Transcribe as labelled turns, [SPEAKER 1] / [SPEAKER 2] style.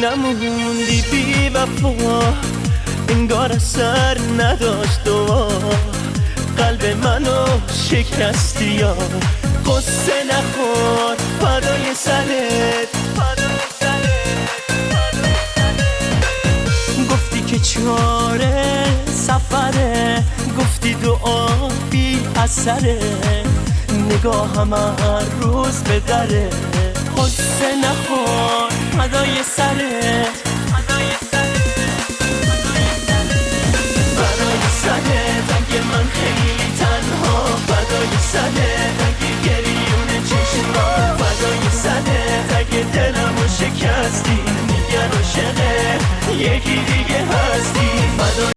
[SPEAKER 1] نموندی بی وفا، انگار اثر نداشت دعا، قلب منو شکستی یا قصه نخور فدای سرت. گفتی که چاره سفره، گفتی دعا بی اثره، نگاهم هر روز به دره، قصه نخور فدای سرت. فدای سرت اگه من خیلی تنها، فدای سرت اگه گریون چشما، فدای سرت اگه دلمو شکستی، دیگر عاشق یکی دیگه هستی.